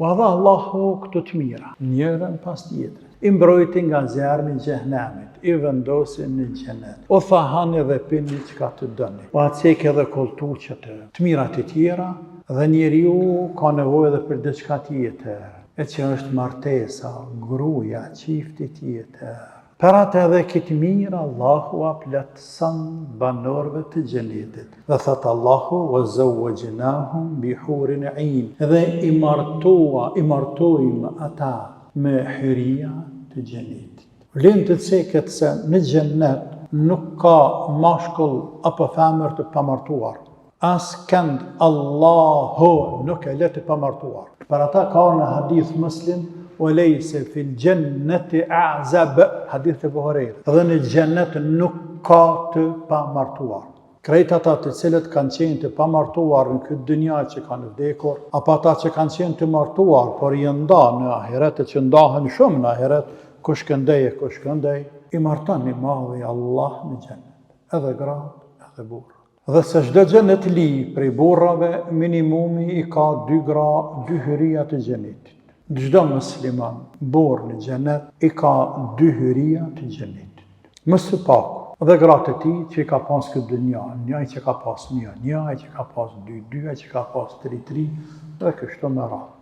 U dha Allahu këto të mira, njërën pas tjetrën. I mbrojti nga zjarri i xhehenamit, i vendosi në xhenet. O tha hani dhe pini çka të dëni. U acek edhe koltuqet të mirat e tjera dhe njeriu ka nevojë edhe për diçka tjetër, e që është martesa, gruaja, çifti tjetër. Për atë edhe këtë mirë, Allahu a plotëson banorëve të xhenetit. Dhe thëtë Allahu, wa zawwajnahum bi hurin 'ain. Dhe i martojmë ata me hyria të xhenetit. Vlen të ceket se në xhenet nuk ka mashkull apo femër të pamartuar. As kënd Allahu nuk e le të pamartuar. Për ata ka në hadith Muslim, وليس في الجنة أعزب hadith e Buhariut. Dhe në xhenet nuk ka të pamartuar. Krejt ata të cilët kanë qenë të pamartuar në këtë dynja që kanë vdekur, apo ata që kanë qenë të martuar, por i nda në ahiret, që ndahen shumë në ahiret, kush këndej, i marton i madhi Allah në xhenet, edhe gratë, edhe burrat. Dhe se çdo xhenet li prej burrave, minimumi i ka 2 gra, 2 hyria të xhenetit. Çdo musliman burr në xhenet i ka 2 hyria të xhenetit. Më së paku, dhe gratë e tij që i ka pas këtë dynja, njëri që ka pas 1, ai që ka pas 2, ai që ka pas 3, dhe kështu me radhë.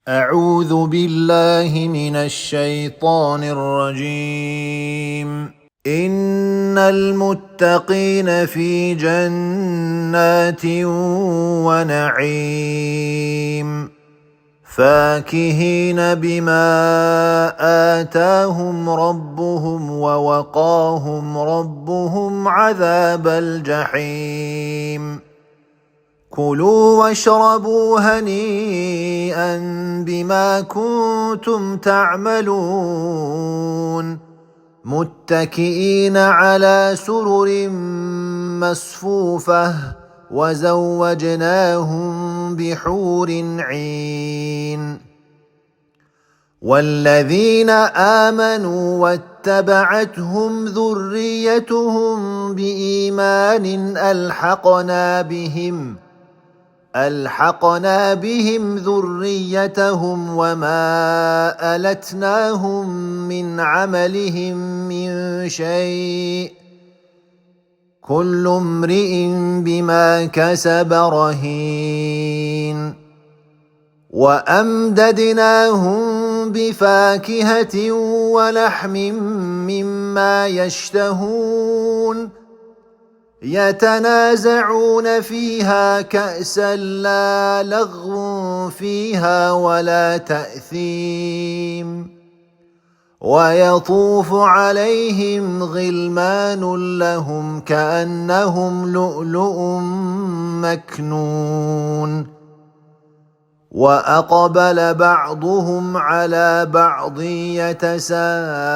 أعوذ بالله من الشيطان الرجيم إن المتقين في جنات ونعيم فاكهين بما آتاهم ربهم ووقاهم ربهم عذاب الجحيم كلوا واشربوا هنيئا بما كنتم تعملون متكئين على سرر مصفوفة وزوجناهم بحور عين والذين آمنوا واتبعتهم ذريتهم بإيمان ألحقنا بهم ذريتهم وما ألتناهم من عملهم من شيء كل امرئ بما كسب رهين وأمددناهم بفاكهة ولحم مما يشتهون يتنازعون فيها كأسا لا لغو فيها ولا تأثيم ويطوف عليهم غلمان لهم كأنهم لؤلؤ مكنون وأقبل بعضهم على بعض يتساءلون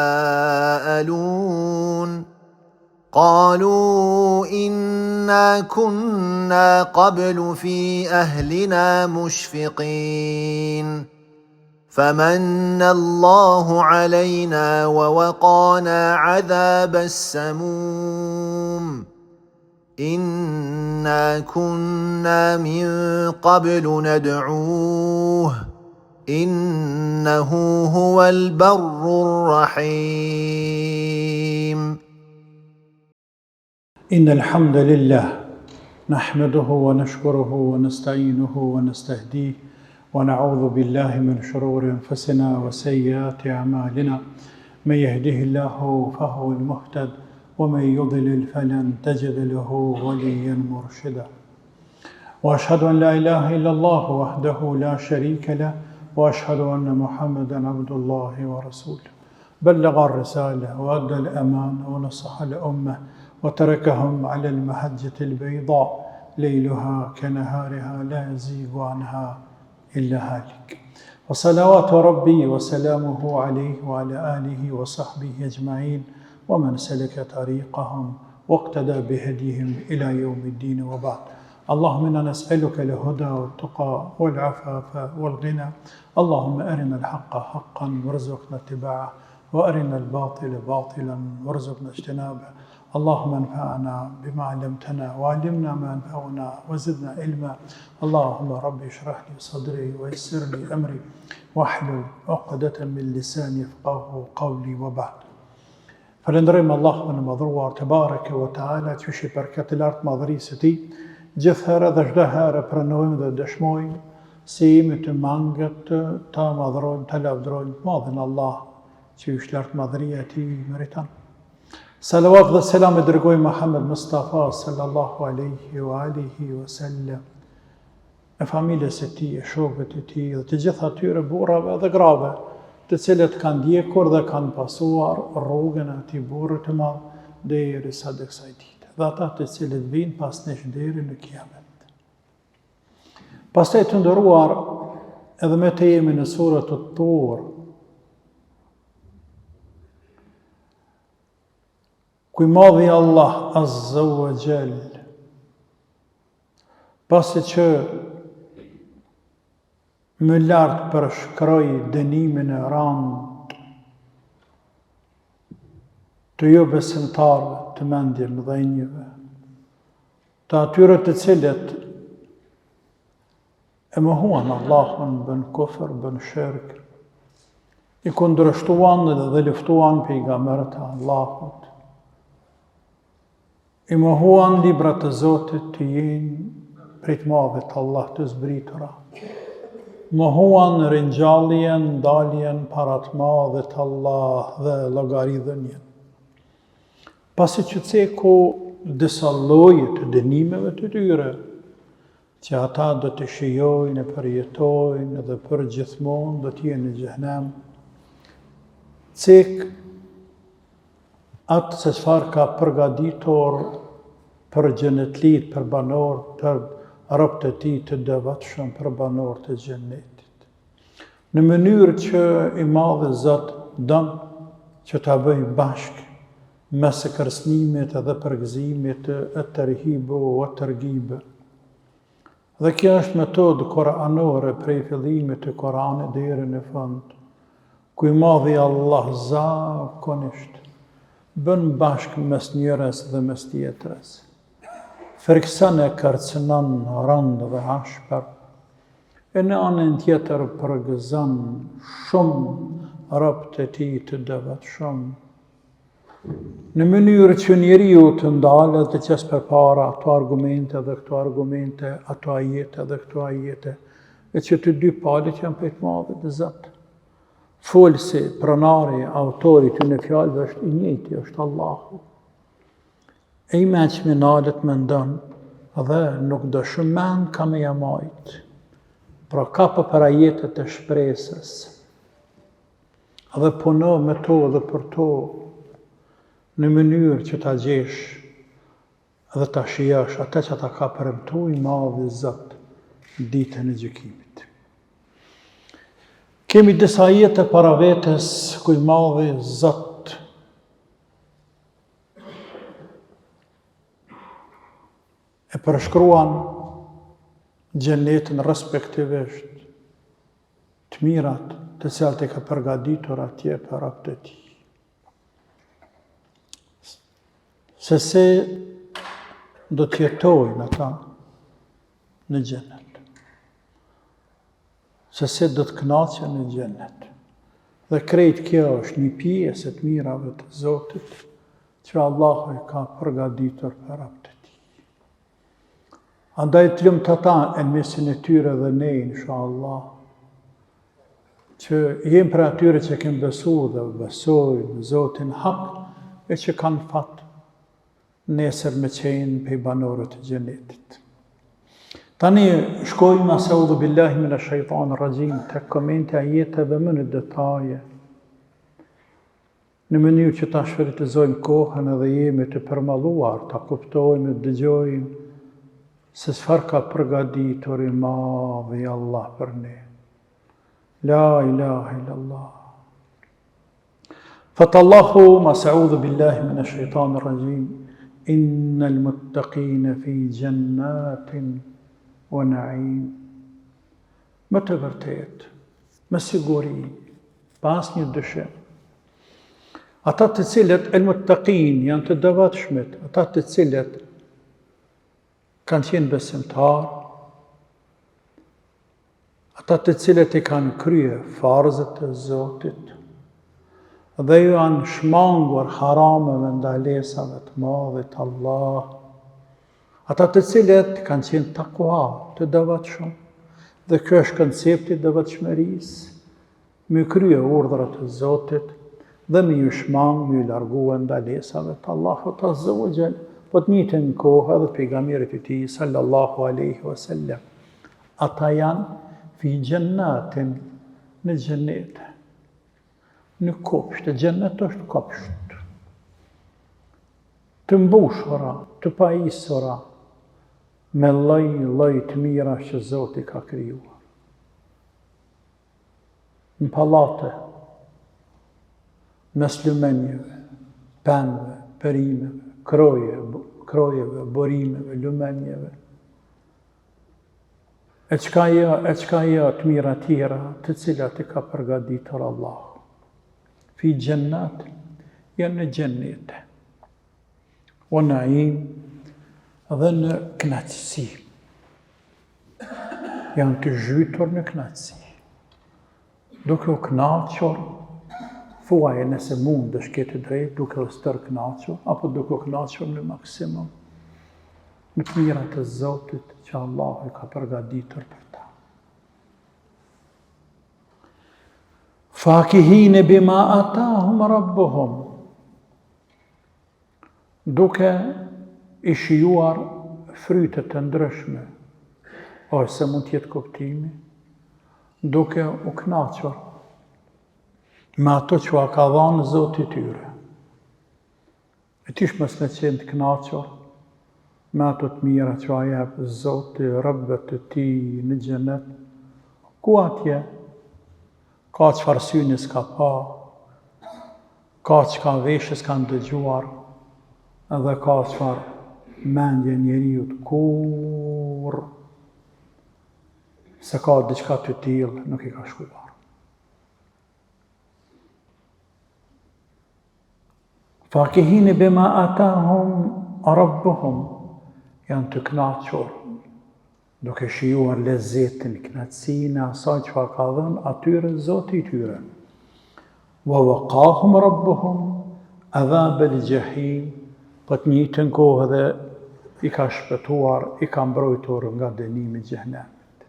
قالوا إنا كنا قبل في أهلنا مشفقين فمن الله علينا ووقانا عذاب السموم إنا كنا من قبل ندعوه إنه هو البر الرحيم إن الحمد لله نحمده ونشكره ونستعينه ونستهديه ونعوذ بالله من شرور أنفسنا وسيئات أعمالنا من يهده الله فهو المهتد ومن يضلل فلن تجد له وليا مرشدا وأشهد أن لا إله إلا الله وحده لا شريك له وأشهد أن محمدا عبد الله ورسوله بلغ الرسالة وأدى الأمانة ونصح الأمة وتركهم على المحجة البيضاء ليلها كنهارها لا يزيغ عنها إلا هالك وصلوات ربي وسلامه عليه وعلى آله وصحبه أجمعين ومن سلك طريقهم واقتدى بهديهم إلى يوم الدين وبعد اللهم إنا نسألك الهدى والتقى والعفاف والغنى. اللهم أرنا الحق حقا وارزقنا اتباعه، وأرنا الباطل باطلا وارزقنا اجتنابه. اللهم انفعنا بما علمتنا وعلمنا ما ينفعنا وزدنا علما. اللهم رب اشرح لي صدري ويسر لي أمري واحلل عقدة من لساني يفقهوا قولي وبعد. Falënderojmë Allahun e madhruar te bareke ve teala që është i përkatëlart madhërisë së tij. Gjithherë dhe çdo herë pranojmë dhe dëshmojmë se jemi të mangët ta madhrojmë, ta lavdrojmë madhin Allah që është lartë madhëria e tij meriton. Salavat dhe selam e dërgojmë Muhammed Mustafa sallallahu alaihi wa alihi wa sallam, e familjes së tij, e shokëve të tij dhe të gjithë atyre burrave dhe grave të cilët kanë ndjekur dhe kanë pasuar rrugën e atij burri të madh derisa të kësaj dite, dhe ata të cilët vinë pas nesh deri në kiamet. Pastaj të nderuar, edhe me të jemi në surën At-Tur, ku i madhi Allah Azza wa Jall, pasi që më lartë përshkroi dënimin e rand të jo besimtarëve, të mendjen dhe dhënjeve, të atyre të cilët e mohuan Allahun, bën kufër, bën shirk, i kundërshtuan dhe luftuan pejgamberët e Allahut, i mohuan librat e Zotit të jenë prej të madhit Allah të zbritura, mohuan ringjalljen, ndaljen para të madhit Allah dhe llogaridhënien. Pasi që ceku disa lloje të dënimeve të tyre, që ata do të shijojnë, përjetojnë dhe për gjithmonë do të jenë në xhenem, cek atë se çfarë ka përgatitur për xhenetlit, për banor, për robët e tij të devotshëm, për banor të xhenetit. Në mënyrë që i madhi Zot don që ta bëjë bashkë mes së kërcënimit dhe përgëzimit e terhibu o tergibe. Dhe kjo është metodë koranore prej fillimit të Koranit deri në fund, ku i madhi Allah zakonisht bën bashkë mes njërës dhe mes tjetrës. Frikson e kërcënon rënd dhe ashpër, e në anën tjetër përgëzon shumë robët e tij të devotshëm, në mënyrë që njeriu të ndalet dhe qes përpara ato argumente dhe këto argumente, ato ajete dhe këto ajete, e që të dy palët janë për të madhit të Zot. Folsi, pronari, autori të në fjalëve është i njëjti, është Allahu. E i me që minalet me ndonë dhe nuk do shumë men ka me jamajt, pra ka për ajetet e shpresës, dhe puno me to dhe për to, në mënyrë që ta gjesh dhe ta shijash atë që ta ka premtu i madhi Zot ditën e gjykimit. Kemi disa ajete para vetes ku i madhi Zot e përshkruan xhenetin respektivisht të mirat të cilat e ka përgatitur atje për robët e tij. Se do të jetojnë ata në xhenet, se do të kënaqen në xhenet. Dhe krejt kjo është një pjesë e të mirave të Zotit që Allahu e ka përgatitur për robët e tij. Andaj të lumt ata në mesin e tyre dhe ne, inshallah, që jem për atyre që kemë besu dhe besojnë në Zotin hak e që kanë fat nesër me qenë pej banorët e xhenetit. Tani shkojmë a'udhu billahi minash shaitanir rajim tek komente ajeteve më në detaje, në mënyrë që ta shfrytëzojmë kohën edhe jemi të përmalluar, ta kuptojmë, të dëgjojmë se çfarë ka përgatitur i madhi Allah për ne. La ilaha illallah. Fatallahu a'udhu billahi minash shaitanir rajim. innal muttaqina fi jannatin wa na'im. Më të vërtet, me siguri, pas një dyshim. Ata të cilët el muttaqin janë të dovatshmit, ata të cilët kanë qenë besimtar, ata të cilët i kanë krye farzët e Zotit, dhe ju janë shmangur harameve ndalesave të madhit Allah, ata të cilët kanë qenë takua të dovatshëm, dhe kjo është koncepti dovatshmërisë, me krye urdhrat e Zotit, dhe me ju shmang, me ju largua ndalesave të Allahut Azza wa Jall, po të njëjtën kohë edhe pejgamberit e tij sallallahu alaihi wasallam. Ata janë fi jannatin, në xhenet. Në kopsht, xhenet është kopsht. Të mbushura, të pajisura, me lloj të mira që Zoti ka krijuar. Në pallate, mes lumenjeve, pemëve, perimeve, krojeve, borimeve, lumenjeve. E çka jo të mira tjera, të cilat i ka përgatitur Allah. Fi gjennat, janë në gjennete. O naim, dhe në knatësi. Janë të zhytur në knatësi. Duke u knaqur, thuaje nëse mund është këtë drejt, duke u stër knaqur, apo duke u knaqur në maksimum, në të mirat e Zotit që Allah e ka përgatitur për ta. Fakihine bima atahum rabbuhum, duke i shijuar frytet të ndryshme, ose mund tjetë kuptimi, duke u knaqur me ato që a ka dhanë Zoti tyre. E tish mos me qenë të knaqur me ato të mira që a jep Zoti rëbbet të ti në xhenet, ku atje ka çfarë syni s'ka pa, ka çka veshë s'ka ndëgjuar, edhe ka çfarë mendje njeriut kur se ka diçka të tillë nuk i ka shkuar. Fakihine bima atahum rabbuhum, janë të knaqur, duke shijuar lezetin, knatësinë e asaj që ka dhënë atyre Zoti i tyre. Wa waqahum rabbuhum adhab al-jahim, po të njëjtën kohë dhe i ka shpëtuar, i ka mbrojtur nga dënimi i xhenemit.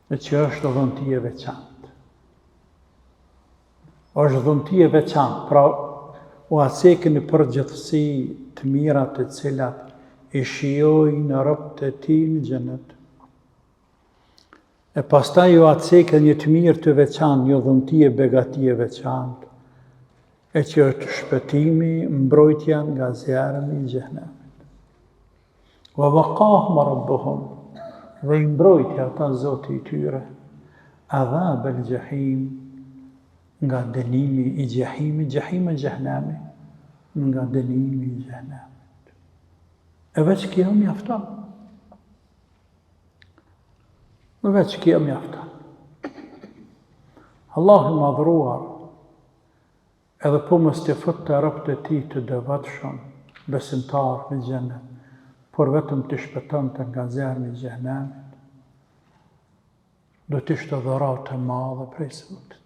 E që është dhënti e veçantë. Është dhënti e veçantë, pra u acekë në përgjithësi të mirat të cilat i shijojnë robët e tij në xhenet. E pastaj u acekë një të mirë të veçantë, një dhënti e begati e veçantë, e që është shpëtimi, mbrojtja nga zjarri i xhenemit. Wa waqahum rabbuhum, dhe i mbrojtja ata Zoti i tyre, adhab al-jahim, nga dënimi i xhehimit, xhehimi i xhenemit, nga dënimi i xhenemit. E veç kjo mjafton. Veç kjo mjafton. Allahu i madhruar, edhe po mos të fut të robët e tij të devotshëm, besimtar në xhenet, por vetëm të shpëtonte nga zjarri i xhenemit, do të ishte dhuratë e madhe prej Zotit.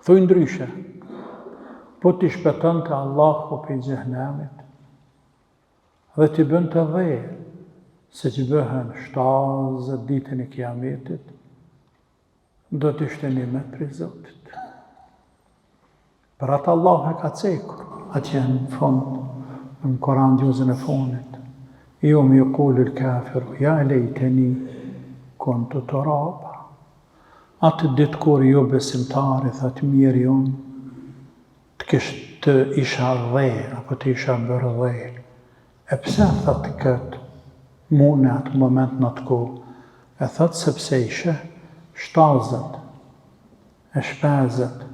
Thuj ndryshe, po t'i shpëtonte Allahu prej xhenemit, dhe t'i bënte dhe, se që bëhen 70 ditën e kiametit, do t'ishte nimet prej Zotit. Për atë Allah e ka cekur, atje në fund, në Koran gjuzën e fundit, يوم يقول الكافر يا ليتني كنت ترابا. Atë ditë kur jo besimtari thot mirë unë të isha dhe, apo të isha bërë dhe. E pse thot këtë mune atë moment në të kohë? E thot sepse ishe shtazët, e shpezët,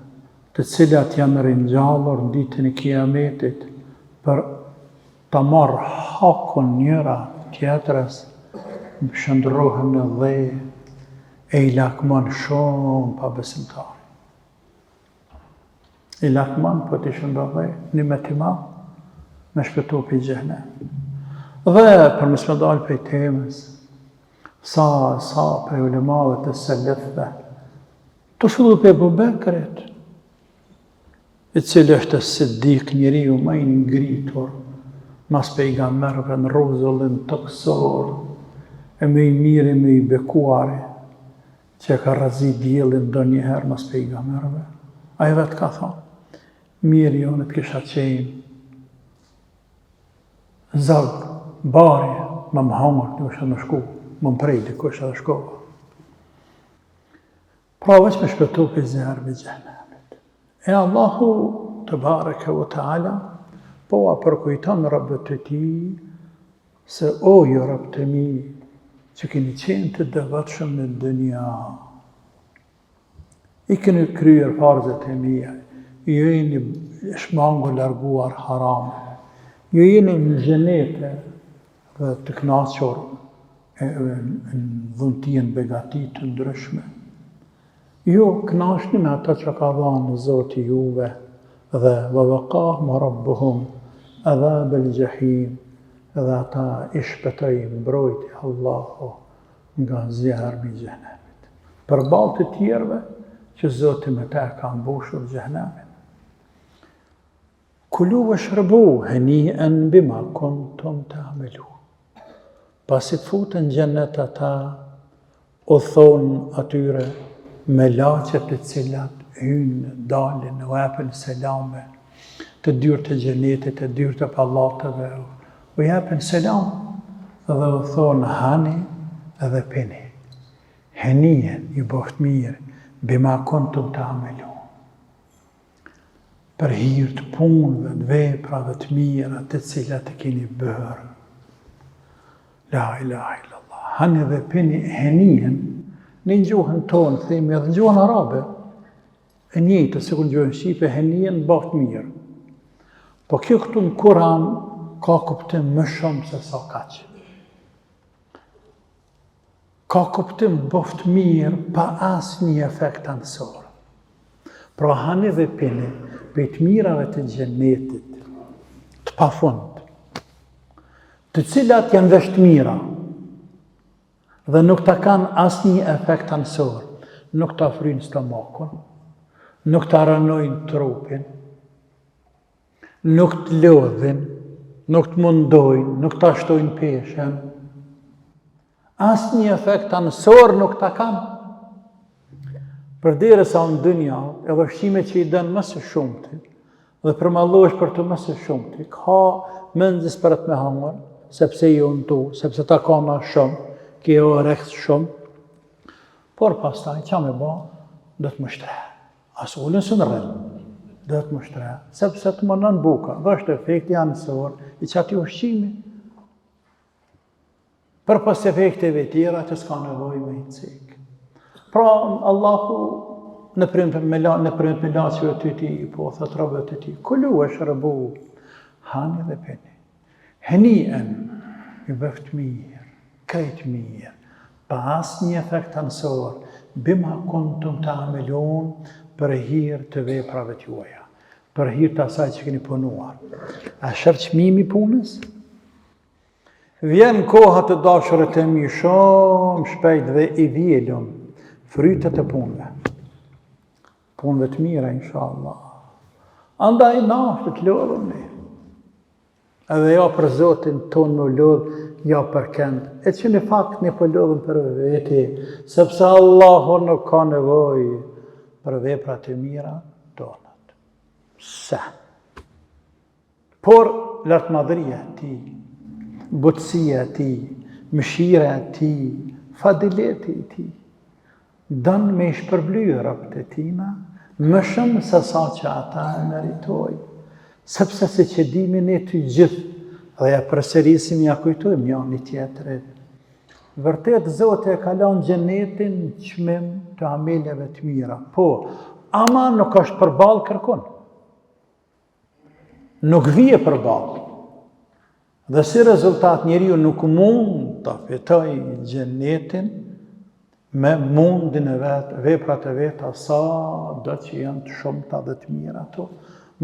të cilat janë ringjallur në ditën e Kiametit për ta marrë hakun njëra tjetrës, shndrohen në dhe e i lakmon shumë pa besimtar. I lakmon po t'i shndro dhe, një me t'i madh, me shpëtu për i xhenem. Dhe për mësë me dalë për i temës, sa për ulemave të selefve, të fillu për Ebu Bekrit, i cili është Siddik, njeriu më i ngritur, mas pejgamberëve në rrozullin tokësor, e më i miri, më i bekuari, që ka rrezi diellin ndonjëherë mas pejgamberëve. Ai vetë ka thonë, mirë jonë të kisha qenë zog, bari, më hangër, të kisha në shku, më mprejti, ku isha dhe shkova. Pra veç me shpëtu për zjarë me xhenemit. E Allahu të bareke wa ta'ala, po a përkujton rëbët të ti, se o jo rëbë të mi, që keni qenë të dëvëtshëm në dënja. I keni kryer farzët e mija, ju jeni shmangu larguar haram, ju jeni në gjenete dhe të knaqër në dhuntin begati të ndryshme. Ju knaqni me ata që ka dhanë Zoti juve dhe vëvëkahum rabbuhum adhab al-jahim, dhe ata i shpëtoi mbrojti Allahu nga zjarri i xhenemit. Përballë të tjerëve që Zoti me ta ka mbushur xhenemin. Kulu washrabu hani'an bima kuntum ta'malun. Pasi të futën xhenet ata, u thonë atyre me laqet të cilat hynë, dalin, u japin selame, të dyrë të xhenetit, të dyrë të pallateve, u japin selam dhe u thonë hani edhe pini. Henien, ju bëft mirë, bima kuntum ta'malun. Për hir të punëve, të veprave të mira, të cilat e keni bërë. La ilaha illallah. Hani dhe pini henien, në gjuhën tonë, themi edhe në gjuhën arabe, e njëjtë, se kur në gjuhën shqipe, henien bëft mirë. Po kjo këtu në Kur'an ka kuptim më shumë se sa kaq. Ka kuptim bëft mirë pa asë një efekt anësor. Pra hani dhe pini, për të mirave të xhenetit, të pafund, të cilat janë vesh mira, dhe nuk ta kanë asë një efekt anësor, nuk ta frynë stomakun, nuk ta ranojnë trupin, nuk të lodhin, nuk të mundojnë, nuk ta shtojnë peshen, asë një efekt anësor nuk ta kanë. Përderisa në dënja, edhe shqime që i dënë mësë shumëti, dhe përmallohesh për të mësë shumëti, ka mëndzis për të me hangër, sepse jo në tu, sepse ta ka na shumë, kjo rekës shumë, por pastaj, qa me ba, dhe të më shtre. Asë ullën së në rrëllë, dhe të më shtre, sepse të më nën buka, dhe është efekti anësor, i që ati ushqimi, për pas efekteve tjera që s'ka nevoj me i cikë. Pra, Allahu në primet me laqëve të ti, po thët rëbë të ti, kullu e shërëbu, hani dhe peni. Henien, i bëft mirë, krejt mirë, pa asë një efekt anësor, bima kuntum ta'malun, për hir të veprave t'juaja, për hir të asaj që keni punuar. A shërë çmimi punës? Vjen koha të dashurët e mi shumë shpejt dhe i vjelëm, frytet e punëve. Punëve të mira, inshallah. Andaj nashtë të lodhëm ne. Edhe ja për Zotin tonë në lodhë, ja për kënd. E që në fakt ne po lodhëm për veti, sepse Allahu nuk ka nevoj për veprat e mira tonët. Se. Por lartmadhëria e ti, butësia e ti, mëshira e ti, fadileti e ti, dënë me i shpërblyë rëbët e tina, më shumë se sa që ata e meritoj. Sepse se që dimi ne të gjithë, dhe ja përsërisim, ja kujtojmë një një tjetërit. Vërtet, Zotë e kalon gjenetin çmim të ameleve të mira. Po, ama nuk është përballë kërkon. Nuk vije përballë. Dhe si rezultat njeriu nuk mund të fitoj xhenetin me mundin e vetë, veprat e veta, sa do që janë të shumta dhe të mira ato.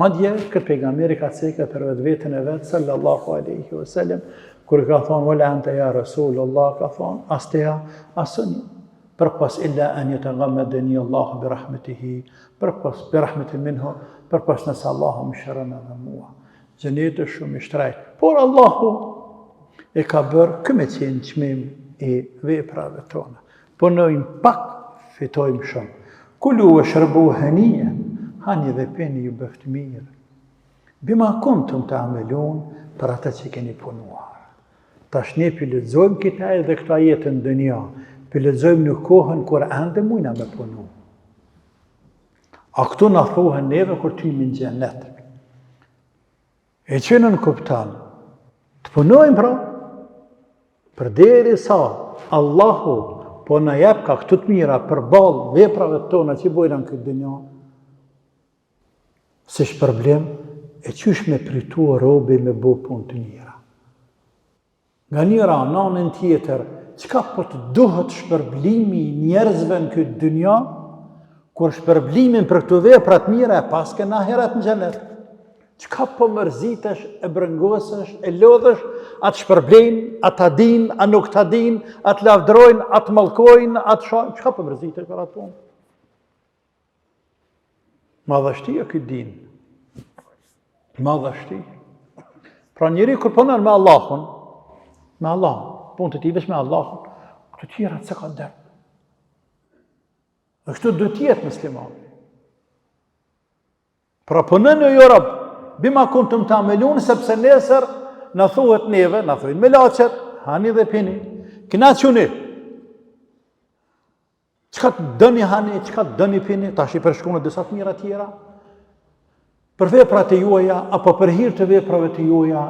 Madje këtë pejgamberi ka thënë për vetën e vet sallallahu alaihi wasallam, kur ka thonë wala anta ya rasulullah, ka thonë asteja asuni përpas illa an yataghammadani Allah bi rahmetihi, përpas bi rahmetin minhu, përpas nëse Allahu më shëron edhe mua. Xheneti është shumë i shtrejtë, por Allahu e ka bërë këme qenë çmim i veprave tona. Punojmë pak, fitojmë shumë. Kulu washrabu haniyan, hani dhe peni ju bëft mirë. Bima kuntum ta'malun, për ata që keni punuar. Tash ne pi lexojmë këtë ajet dhe këto ajete në dunja, pi lexojmë në kohën kur ende mujna me punu. A këtu na thuhen neve kur ty në xhenet. E që në kuptan, të punojmë pra, përderisa Allahu po në jep ka këtu të mira përballë veprave tona që bojnë në këtë dunja, s'është problem, e qysh me pritu robi me bo punë të mira. Nga njëra anën tjetër, çka po të duhet shpërblimi njerëzve në këtë dunja, kur shpërblimin për këtu vepra të mira e paske në ahiret në xhenet. Çka po mërzitesh, e brëngosësh, e lodhësh, atë shpërblejnë, atë adin, a nuk të adin, atë lavdrojnë, atë mallkojnë, atë shajnë, çka po mërzitesh për atë punë? Madhështia këtë din. Madhështi. Pra njeri kur punon me Allahun, punë të tij veç me Allahun, të tjera se ka dërë. Dhe kështu do të jetë musliman. Pra punon jo Rab, bima kuntum ta'malun, sepse nesër në thuhet neve, në thuhin me laqet, hani dhe pini, kina quni. Qka të dëni hani, qka të dëni pini, tash i përshkune disa të mira tjera, për veprat e juaja, apo për hir të veprave të juaja,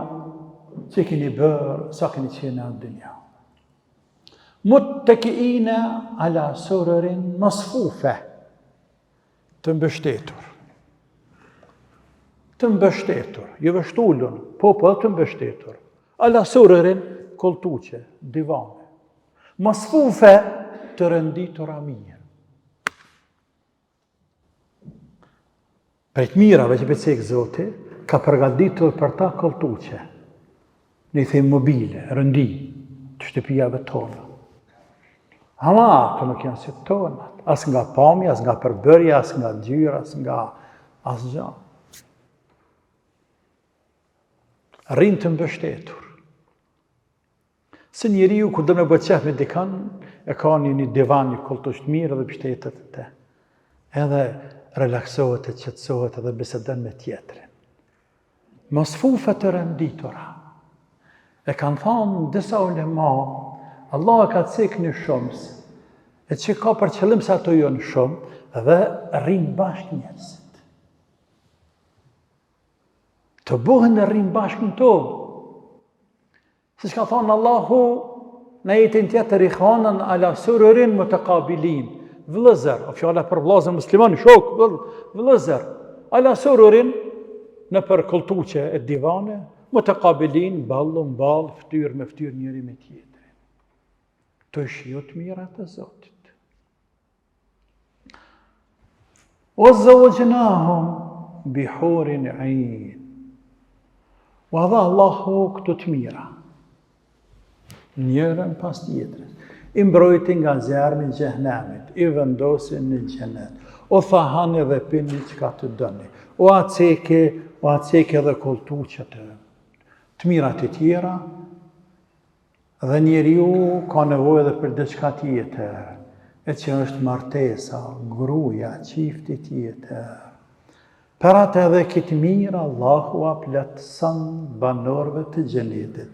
që keni bërë, sa keni qenë në dënja. Muttakiina ala sururin masfufa, të mbështetur. Të mbështetur, jo vështullun, po të mbështetur. Ala sururin, koltuqe, divane. Masfufa, të rënditur mirë. Për të mirave që pëcek Zoti, ka përgatitur për ta koltuqe. Ne i thejmë mobile, rëndi, të shtëpijave tona. Ama, të nuk janë si tona. As nga pami, as nga përbërja, as nga gjyra, as nga asgjë. Rrinë të mbështetur. Se njeriu kur do me bëjë qef me dikan, e ka një divan, një koltush të mirë dhe mbështetet të te. Edhe relaksohet e qetësohet edhe bisedon me tjetrin. Masfufa të rënditura. E kanë thanë disa ulema, Allah ka cek një shumës, e që ka për qëllim se ato janë shumë, dhe rrinë bashkë njerëzit. Të buhen dhe rrinë bashkë në to. Si që ka thonë Allahu, në jetin tjetër i khanën ala sururin mutakabilin. Vëllëzër, o fjala për vllazën musliman, shok, vëllëzër, ala sururin në për koltuqe e divane, mutakabilin, ballu, mball, ftyrë me ftyrë njëri me tjetërin. Të shio të mirat e Zotit. O zawajnahum bihurin ain. Wa dha Allahu këto të mira. Njërën pas tjetërës. I mbrojti nga zjarmi në xhehenamit, i vendosin në xhenet. O tha hani dhe pini çka të dëni. O aceke dhe koltuqe të mirat e tjera, dhe njeriu ka nevojë edhe për diçka tjetër, e që është martesa, gruaja, çifti tjetër. Për atë edhe këtë mirë, Allahu aplatëson banorëve të xhenetit.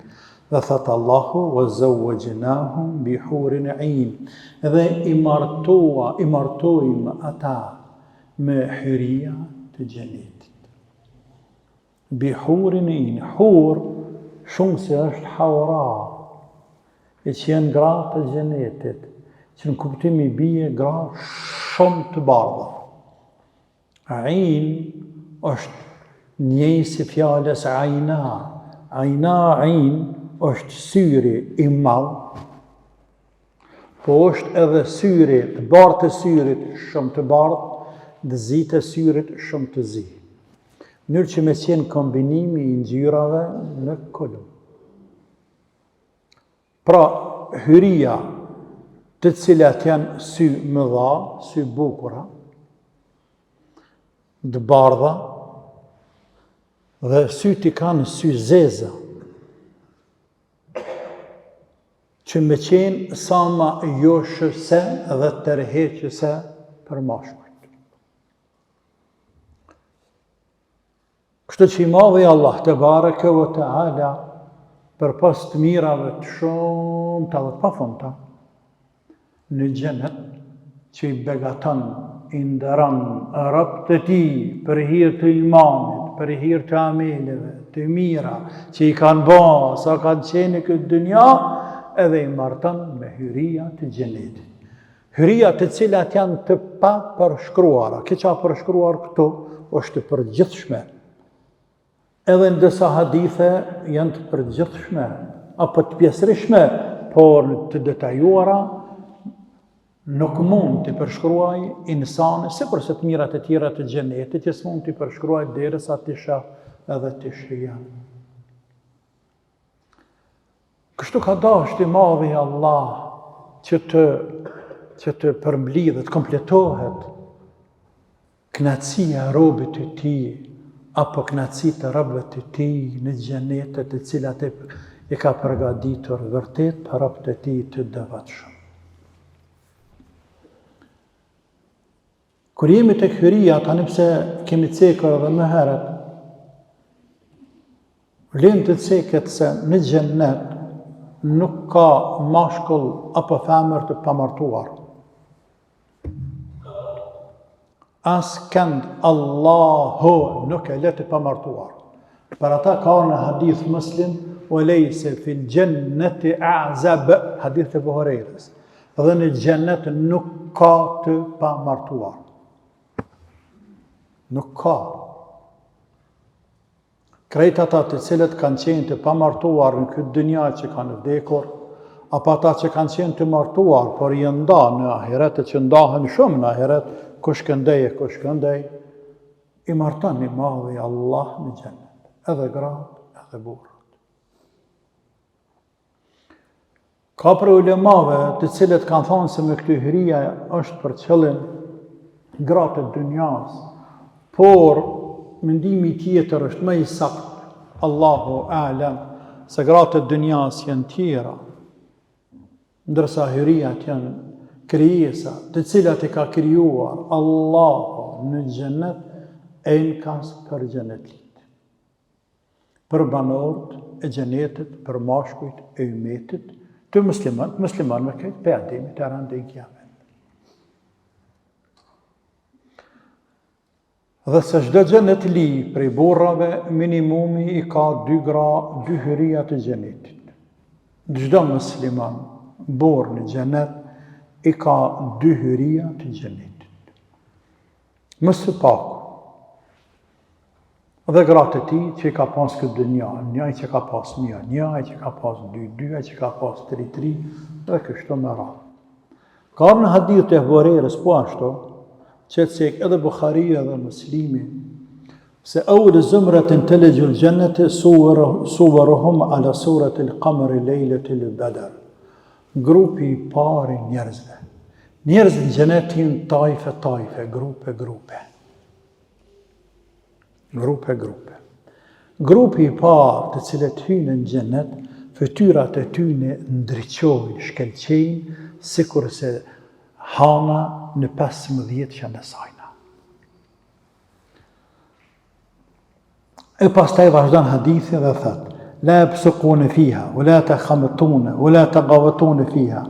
Dhe thëtë Allahu, wa zawwajnahum bihurin ain. Dhe i martojmë ata me hyria të xhenetit. Bihurin ain. Hur, shumë se është haura, e që janë gra të xhenetit, që në kuptimi bie gra shumë të bardha. Ain është njësi fjales ajna. Ajna, ain, është syri i madh, po është edhe syri, të bardhë të syrit shumë të bardhë, dhe zi të syrit shumë të zi. Mënyrë që me qenë kombinimi i ngjyrave në kolum. Pra, hyria të cilat janë sy mëdha, sy bukura, të bardha, dhe syt i kanë sy zeza, që me qenë sa ma joshëse dhe tërheqëse për mashkujt. Kështu që i madhi Allah te bareke ve teala përpas të mirave të shumta dhe të pafundta në xhenet që i begaton, i nderon robët e tij për hir të imanit, për hir të ameleve të mira që i kanë bërë sa kanë qenë në këtë dynja, edhe i marton me hyria të xhenetit. Hyria të cilat janë të pa përshkruara. Kjo që përshkruar këtu është të përgjithshme. Edhe në disa hadithe janë të përgjithshme, apo të pjesërishme, por të detajuara nuk mund të përshkruaj insani, sikurse të mirat e tjera të xhenetit, që s'mund të përshkruaj derisa të shoh edhe të shijon. Kështu ka dashur i madhi Allah që të përmblidhet, kompletohet kënaqësia e robit të tij, apo kënaqësitë të robëve të tij në xhenetet të cilat e ka përgatitur vërtet për robët e tij të devotshëm. Kur jemi tek hyria, tani pse kemi cekur edhe më herët, vlen të ceket se në xhenet nuk ka mashkull apo femër të pamartuar. As kënd Allahu nuk e le të pamartuar. Për ata ka në hadith Muslim, "Walaysa fil jannati a'zab", hadith e Buhariut. Dhe në xhenet nuk ka të pamartuar. Nuk ka. Krejt ata të cilët kanë qenë të pamartuar në këtë dynja që kanë vdekur, apo ata që kanë qenë të martuar, por i nda në ahiret, që ndahen shumë në ahiret, kush këndej, i marton i madhi Allah në xhenet, edhe gratë, edhe burrat. Ka për ulemave të cilët kanë thonë se me këtë hyria është për qëllim gratë të dynjas, por mendimi tjetër është më i saktë, Allahu a'lam, se gratë të dynjas janë tjera, ndërsa hyriat janë krijesa të cilat i ka krijuar Allahu në xhenet enkas për xhenetlit. Për banorët e xhenetit, për mashkujt e ummetit, të musliman me këtë pe ademi të rande i kiamet. Dhe se çdo xhenet li prej burrave, minimumi i ka 2 hyria të xhenetit. Çdo musliman burr në xhenet i ka 2 hyria të xhenetit. Më së paku. Dhe gratë e tij që i ka pas këtë dynja, njëri që ka pas 1, njëri që ka pas 2, dyja që ka pas 3, dhe kështu me radhë. Ka në hadith e Buhariut po ashtu, që cek edhe Buharia dhe Muslimi, se awwal zumratin talajul jannati suwaruhum ala surati al-qamari laylatil badr. Grupi i parë njerëzve. Njerëzit në xhenet janë tajfe, grupe. Grupi i parë të cilët hyjnë në xhenet, fytyrat e tyre ndriçojnë, shkëlqejnë, sikurse hana në 15 që në sajna. E pastaj vazhdon hadithi dhe thëtë, la yabsuquna fiha, wala takhamtuna, wala tagawatuna fiha.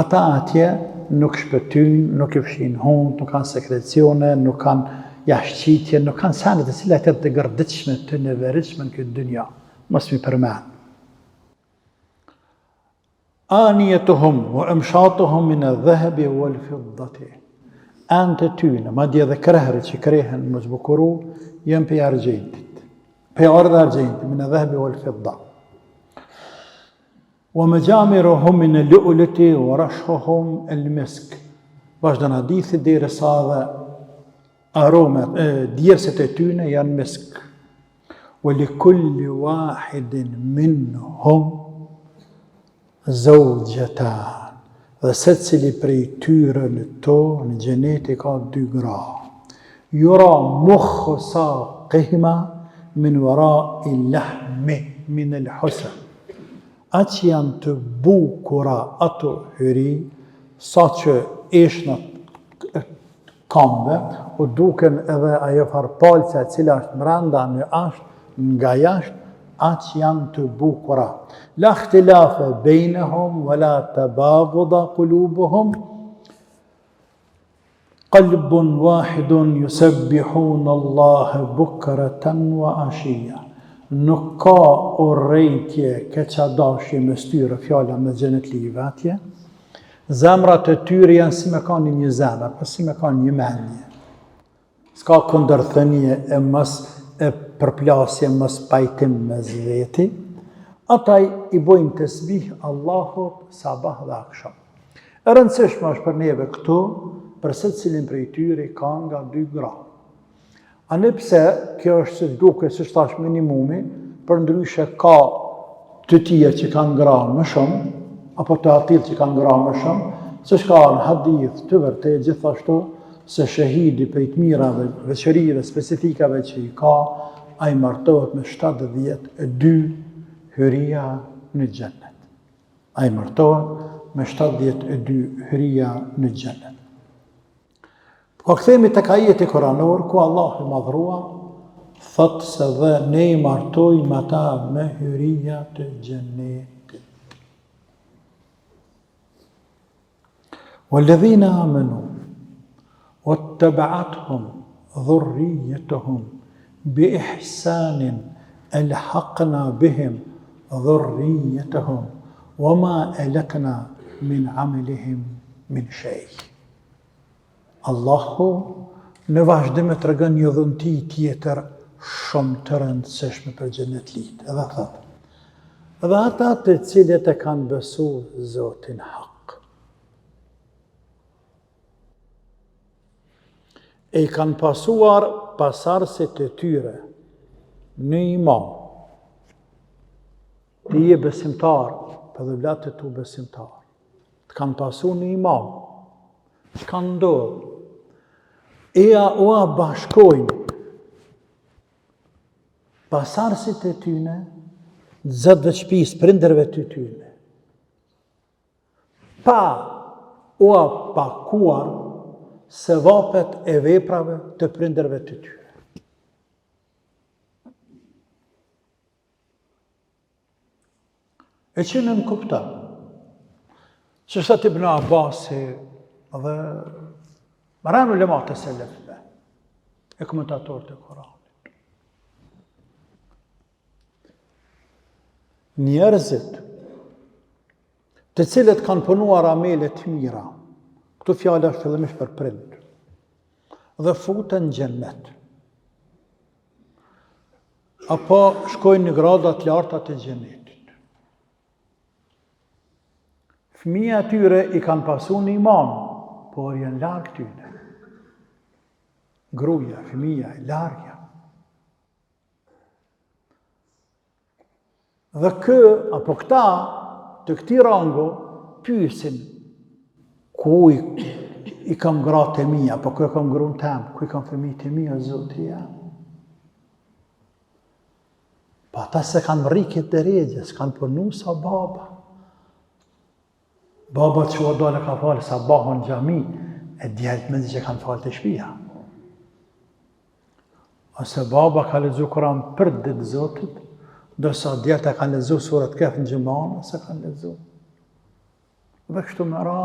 Ata atje nuk shpëtyjnë, nuk i fshin hund, nuk kanë sekrecione, nuk kanë jashqitje, nuk kanë sene të cilat janë të gërditshme, të neveritshme në këtë dynja. Mos mi përmend. Aniyatuhum wa amshatuhum min adh-dhahabi wal-fiddati. anë të tyne, madje edhe krehërit që krehen më zbukuru, jenë për argjentit. Për orë dhe argjentit, minë dhehbi o l-fidda. Wa majamiruhum min al-lu'luti wa rashhuhum al-misk. Vazhdon hadithi deri sa dhe aromat, djerset e tyne janë misk. Wa li kulli wahidin minhum zawjatan. Dhe secili prej tyre në to, në xheneti ka 2 gra. Yura mukhu saqihima min wara'i lahmi min al-husan. Aq janë të bukura ato hyri, sa që eshnat kambe, u duken edhe ajo farpalca cila është mranda në ashtë, nga jashtë, aq janë të bukura. La ikhtilafa bejnehum, wa la tabaguda qulubuhum, qalbun wahidun yusabbihun Allah bukratan wa ashia. Nuk ka urrejtje keqadashi me styre fjala me xhenet live atje. Zemrat e tyre janë si me kanë një zemër, po si me kanë një mendje. S'ka kundërthënie e mos e përplasje, mos pajtim me zveti. Ata i bojnë tasbih Allahut sabah dhe akşam. E rëndësishme është për neve këtu, për secilin prej tyre ka nga 2 gra. Ani pse kjo është se duke se shtash minimumi, për ndryshe ka të tia që kanë gra më shumë, apo të atil që kanë gra më shumë, se shka në hadith të vërtet gjithashtu se shahidi për të mirave, veçërive, specifikave që i ka, a i martohet me 72 hyria në xhennet. A i martohet me 72 hyria në xhennet. Po kthehemi tek ajeti koranor ku Allahu i madhrua thot se dhe ne i martojmë ata me hyria të xhennetit. Walladhina amanu wattaba'athum dhurriyyatuhum biihsanin alhaqna bihim dhurriyyatuhum wama alatna min amalihim min shay. Allahu në vazhdim e tregon një dhunti tjetër shumë të rëndësishme për xhenetlit. Edhe thot: edhe ata të cilët e kanë besu Zotin hak, e i kanë pasuar pasarësit e tyre në iman. Ti je besimtar, për dhe vlatë tu besimtar. Të kanë pasu në iman. Që kanë ndodhë? Eja ua bashkojnë pasarësit e tyne, zëtë dhe shpis prinderve të tyne. Pa ua pakuar se vapet e veprave të prinderve të tyre. E që në kupta, që shtë Ibn Abbasi dhe Maranu ulemat e selefve, e komentatorët e Koranit. Njerëzit të cilët kanë punuar amele të mira, këtu fjala është fillimisht për prind, dhe futen në xhennet, apo shkojnë në gradat larta të xhennetit. Fëmija tyre i kanë pasu në iman, por janë largë tyne. Gruja, fëmija, largja. Dhe apo këta, të këti rango, pyesin, ku i kam gratë e mija, apo ku i kam grunë temë, ku i kam fëmijët e mija, Zoti jam. Pa ata se kanë rrikit dhe regjes, kanë punu sa baba. Baba që u dole ka falë sabahon xhami, e djelt me që kanë falë të shpia. Ose baba ka lezu Kur'an për ditë Zotit, dërsa djelt e kanë lezu surat Kehf në gjëmanë, se kanë lezu. Dhe kështu më ra.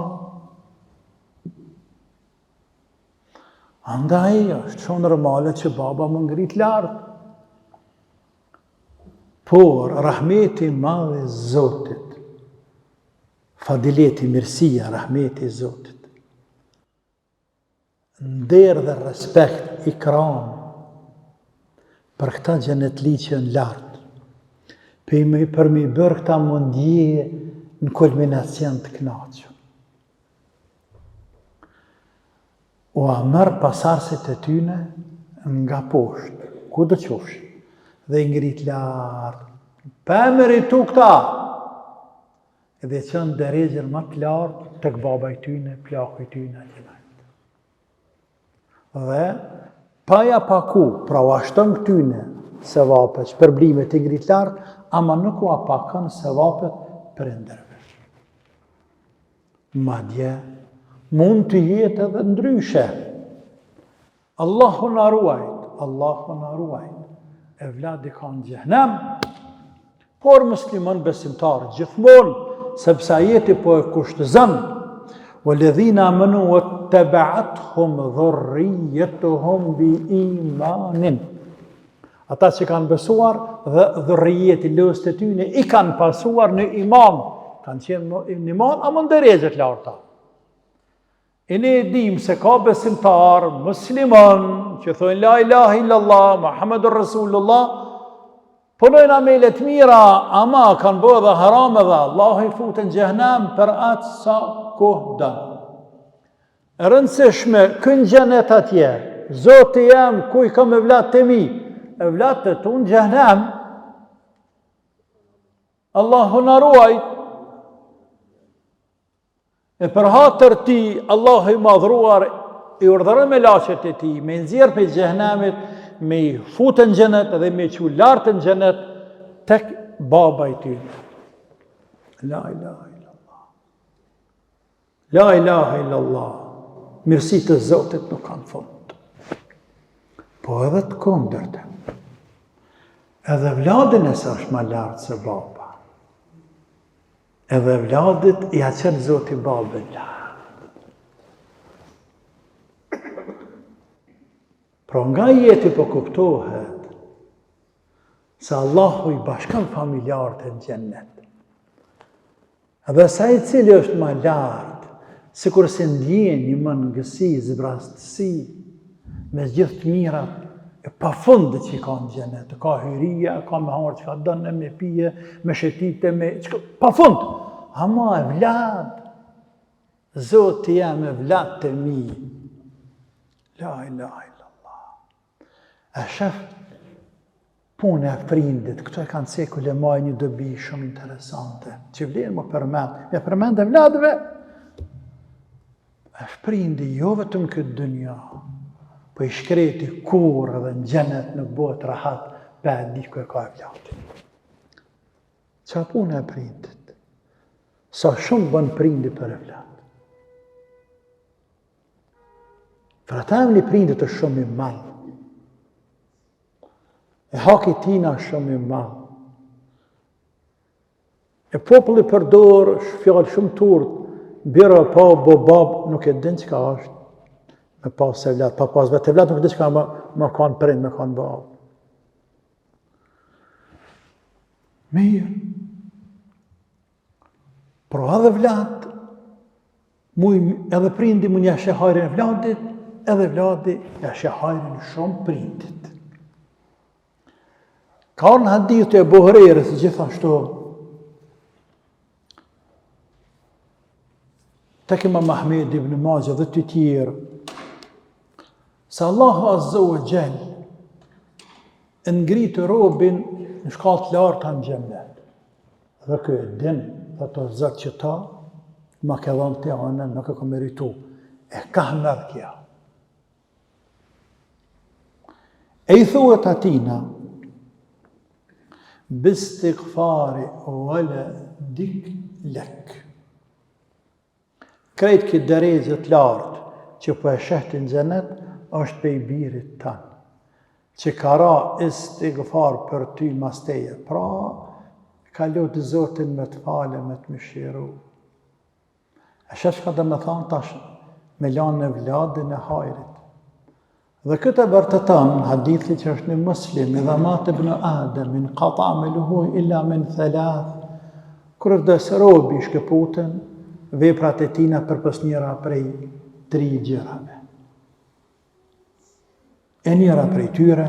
Andaj është shumë normale që baba më ngrit lartë. Por, rahmeti madhe Zotit, fadileti, mirësia, rahmeti Zotit, nder dhe respekt, ikram për këta xhenetliqe në lartë, për mi bërë këta mundje në kulminacion të kënaqshëm. U amër pasarësit e tyne nga poshtë, ku do qofshin, dhe i ngrit lartë. Pëmëri tu këta, edhe qënë deregjër më të lartë të këbaba i tyne, plaku i tyne, dhe paja paku, pra u ashtën këtyne se vapet, që përblimet i ngrit lartë, ama nuk u apakën se vapet për ndërve. Madje, mund të jetë edhe ndryshe. Allahu na ruajt, e vladi ka në xhenem, por musliman besimtar gjithmonë, sepse ajeti po e kushtëzon, وَالَّذِينَ آمَنُوا وَاتَّبَعَتْهُمْ ذُرِّيَّتُهُمْ بِإِيمَانٍ. Ata që kanë besuar dhe dhurrijeti, lëst e tyne, i kanë pasuar në iman, kanë qenë në iman, a më ndërejgjët larta. E ne dim se ka besimtar, musliman, që thojnë la ilaha illallah, Muhammedur Rasulullah, punojnë amelet mira, ama kanë bërë dhe harame dhe Allah i futën xhehenem për atë sa kohë dënë. Rëndësishme, kënë xhenet atje, Zoti jam, ku i kam evlat të mi, evlat të tunë xhehenem, Allahu na ruajt, e për hatër ti, Allah i madhruar, i urdhërën me laqet e ti, me nxjerr për xhehenemit, me i futën në xhenet dhe me që lartën në xhenet tek baba i ty. La ilaha illallah. La ilaha illallah. Mirësit të Zotit nuk kanë fund. Po edhe të kundërtën. Edhe vladin e sa është ma lartë se baba. Edhe vladit i aqen Zotit babën lartë. Pra nga jeti po kuptohet se Allahu i bashkan familjarët e në xhennet. Edhe sa i cili është ma lartë, sikur se ndjen një mëngësi, zbrastësi, me gjithë të mirat, e pa fundit që i ka në xhennet. Ka hyria, ka me harë që ka dënë, me pije, me shetite, pa fund. Ama e vlad, Zoti jam e vlad të mi. La ilaha. E shef punë e prindit, këto e kanë ceku le maj një dobi shumë interesante, që vlerë më përmend, me përmend e vladëve, e prindi jo vetëm këtë dënja, po i shkreti kur edhe në xhenet nuk bëhet rahat, për e di ku e ka e vladin. Qa punë e prindit? Sa shumë bën prindi për e vlad. Fratam një prindit është shumë i madh. E haki tina shumë i madh. E populli përdor fjallë shumë turët, bira pa bo bab nuk e din çka është, me pas e vlat, pa pas vetë vlat nuk e din çka më kanë prind, më kanë bab. Mirë. Pro edhe vlat, edhe prindi mu një shehajrin e vladit, edhe vladi një shehajrin shumë prindit. Ka në hadith e Buhërerës gjithashtu, tek Imam Ahmed ibn Majah dhe të tjerë, se Allahu Azza wa Jall ngritë robin në shkallë të larta në xhennet. Dhe kjo e din, dhe të zëtë që ta, ma ke dhënë të anën, nuk e ka meritu. E ka mërë kja. E i thuhet atina, bistighfari wala dik lek. Krejt këtë derejët lartë që po e shehti në xhenet është pe i birit tanë, që ka ra istighfar për ty masteje. Pra, ka lutë Zotin me të fale, me të mëshiru. E shef që ka dhe me thanë tash, me lanë në vladin e hajrit. Dhe këtë e bërtëtan, hadithi që është në Muslim, idha mat ibn Ademin, qata ameluhu illa min thalath, kur vdes robi shkëputën, veprat e tina përpës njëra prej 3 gjërave. E njëra prej tyre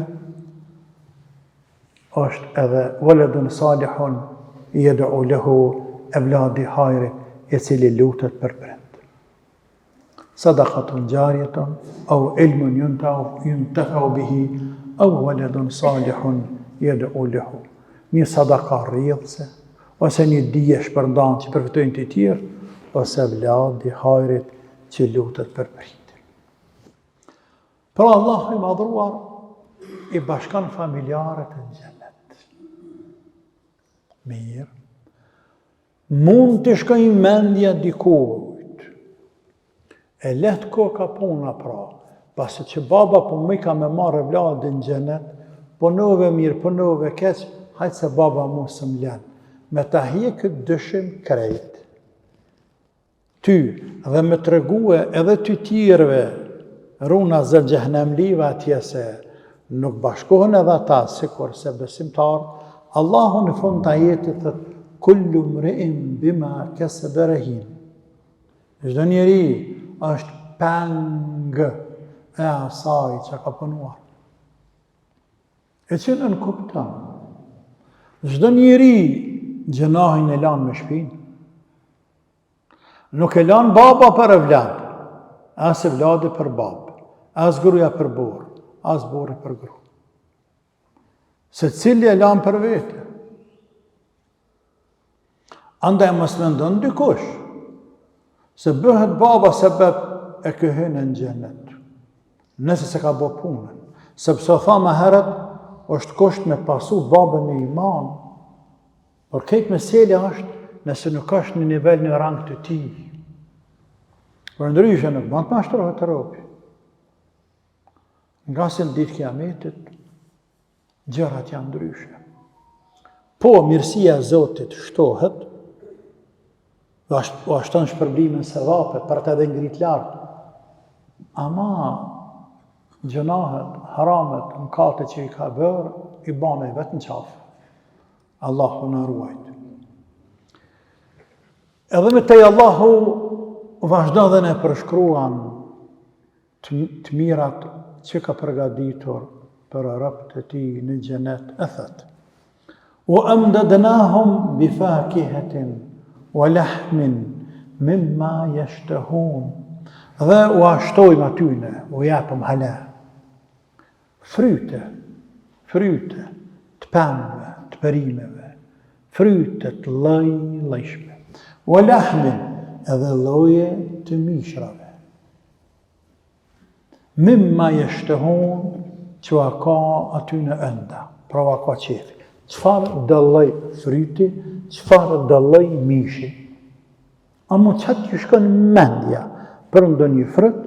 është edhe waladun salihun yad'u lahu, evladi hajrit i cili lutet për prind. Sadaqatun jariyatun au ilmun yuntafa'u bihi au waladun salihun yad'u lahu. Një sadaka rrjedhse, ose një dije shpërndan që përfitojnë të tjerë, ose vladi hajrit që lutet për prindin. Pra Allahu i madhruar i bashkan familjarët në xhenet. Mirë. Mund të shkojnë mendja dikujt. E let ko ka puna pra, pasi që baba po më ka me marrë vladin në xhenet, punove mirë, punove keq, hajtë se baba mu së mlen. Me ta hje këtë dëshim krejt. Ty, dhe me të regue edhe ty tjerve, runa zë gjehnemlive atje se nuk bashkohen edhe ta, sikur se besimtar, Allahu në fund të ajetit thët, kullu mri'in bima kasaba rahin. Çdo njeri është peng e asaj që ka punuar. E që në kupton. Çdo njeri gjenahin e lanë me shpinë. Nuk e lanë baba për evlad, as evladi për babë, as gruja për borë, as borë për gru. Se cili e lanë për vete. Andaj mos mendon dikush, se bëhet baba sebeb e këhen në xhenet. Nëse se ka bë punën. Sepse tha më herët, është kusht me pasu babën e iman, por këtë meselja është nëse nuk është në nivel në rang të tij. Por ndryshe nuk mund të mashtrohet të robi. Nga se në ditë kiametit, gjërat janë ndryshe. Po mirësia e Zotit shtohet, o ashton shpërblimin se vapet, për të edhe ngrit lartë. Ama gjënahet, haramet, mëkate që i ka bërë, i bane vetë në qafë. Allahu në ruajt. Edhe me tej Allahu vazhdo dhe ne përshkruan të mirat që ka përgatitur për robët e tij në xhenet, e thot: "Wa amdadnahum bi fakihatin wa lahmin mimma yashtahun." Dhe u ashtojmë atyne, u japëm hala. Fryte të pemëve, të perimeve, fryte të lloj-llojshme. Wa lahmin, edhe lloje të mishrave. Mimma yashtahun, që a ka aty në enda, pra a ka qefi. Qëfar dëlloj fryti, qëfar dëlloj mishi. Amo qatë që shkën mendja për ndonjë fryt,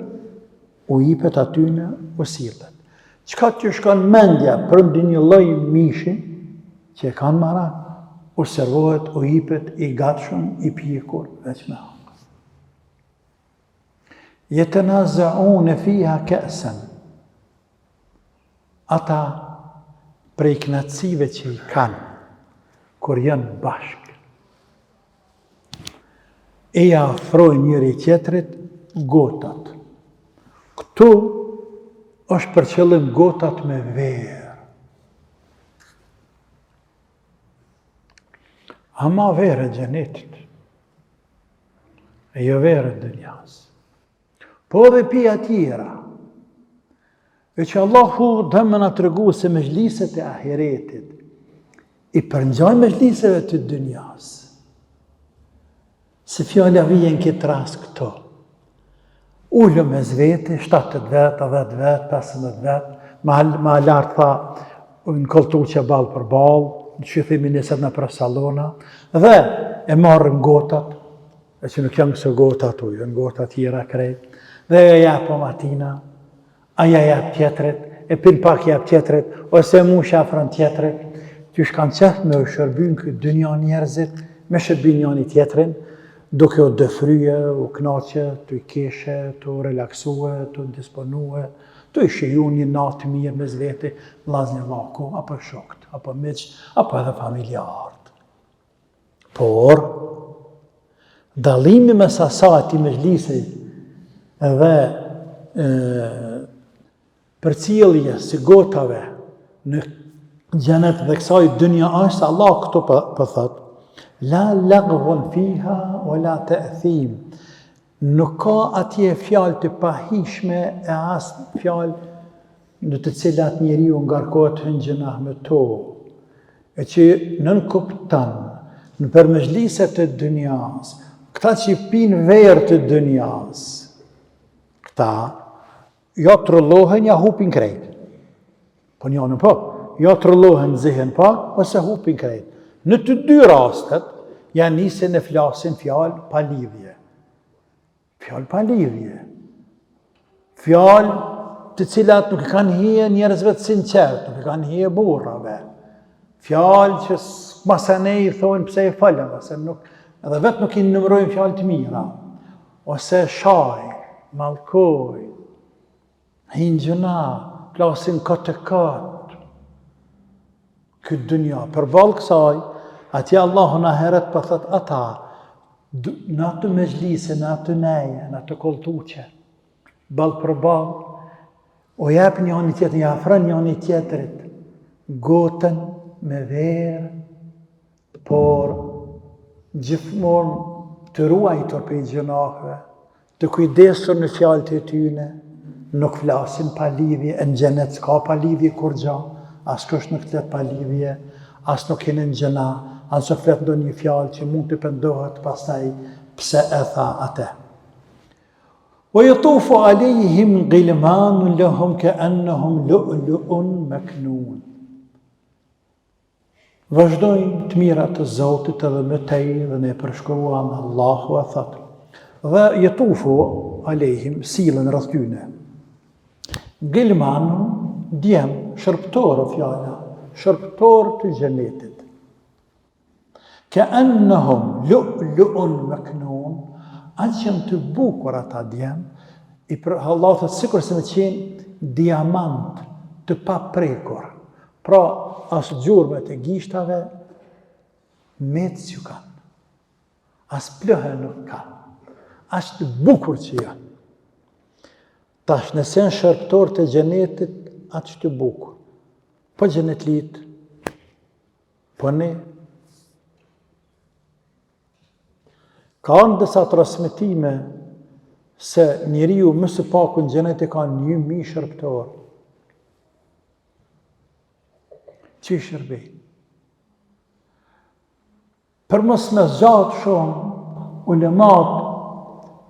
u jipet aty në u sillet. Qëka që shkën mendja për ndonjë lloj mishi, që e kanë marak, u servohet, u jipet i gatshëm, i pjekur, veç me hangë. Yatanazaun fiha ka'san. Ata prej knatësive që i kanë, kur janë bashkë, e ja afrojnë njëri tjetrit gotat. Këtu është për qëllim gotat me verë. Ama verë e xhenetit, e jo verë e dënjas. Po dhe pija tjera, e që Allahu dëmë në të regu se mejliset e ahiretit i përngjaj mejliseve të dënjas. Se fjalla vijen këtë rast këto. Ullë me zveti, 70 vetë, 10 vetë, 15 vetë, ma lartë tha, në koltu që balë për balë, në që thimi njësët në për salona, dhe e marrën gotat, e që nuk janë kësë gotat ujë, në gotat tjera krejt, dhe e japë matina, aja jap tjetrit, e pin pak jap tjetrit, ose mu shafran tjetrit, që shkanë qëtë me u shërbyn këtë dënja njerëzit, me shërbyn njani tjetrin, duke o dëfryje, u knaqe, të i keshe, të relaksue, të disponue, të i shiju një natë mirë me zveti, vlazni laku, apo shokt, apo miq, apo edhe familjarët. Por, dalimi mes asaj me mejlisit dhe përcjellje si gotave në xhenet dhe kësaj dynja është se Allah këtu po thot la laghun fiha wala ta'thim. Nuk ka atje fjalë të pahishme e as fjalë në të cilat njeriu ngarkohet në gjëna me to. E që nën kupton në përmezhliset të dynjas, këta që pinë verë të dynjas, këta ja trullohen, ja hupin krejt. Po njënë po, ja trullohen zihen po, ose hupin krejt. Në të dy rastet, ja nisin e flasin fjalë pa lidhje. Fjalë pa lidhje. Fjalë të cilat nuk kanë hije njerëzve të sinqert, nuk kanë hije burrave. Fjalë që masane i thonë pse e falem, edhe vetë nuk i nëmrojnë fjalë të mira. Ose shaj, mallkoj, hinë gjëna, plasin këtë. Këtë dynja. Përballë kësaj, atje Allahu në heret për thët ata, në atë mezhlise, në atë neje, në atë koltuqe, balë për balë, o jep njëni tjetër, ja afrën njëni tjetërit, gotën me verë, por gjithmonë të ruajtur për i gjënahve, të kujdesur në fjalët e tyne, nuk flasin pa lidhje, në xhenet s'ka pa lidhje kur gja, as kush nuk flet pa lidhje, as nuk kene në gjëna, as nuk flet ndo një fjalë që mund të pendohet pastaj pse e tha atë. وَيَطُوفُ عَلَيْهِمْ غِلْمَانٌ لَهُمْ كَأَنَّهُمْ لُؤْلُؤٌ مَكْنُونٌ. Vazhdojnë të mirat të Zotit edhe me tej dhe ne përshkruan Allahu e thot. Dhe jetufu alejhim silën rreth tyne. Gilmanun djem, shërptorë fjala, shërptorë të xhenetit. Ka'annahum lu'lu'un maknun, atë që të bukur ata djem, Allah thot sikur se me qenë diamant të paprekur. Pra, as gjurmet e gishtave, metë që kanë. As plëhe nuk kanë. As të bukur që janë. Tash nëse në shërptor të xhenetit, atë që të bukur. Po xhenetlit, po ne. Ka në disa transmetime se njeriu më së paku në xhenet e ka 1000 shërptor. Që i shërbej. Për mos me zgjatë shumë, ulemat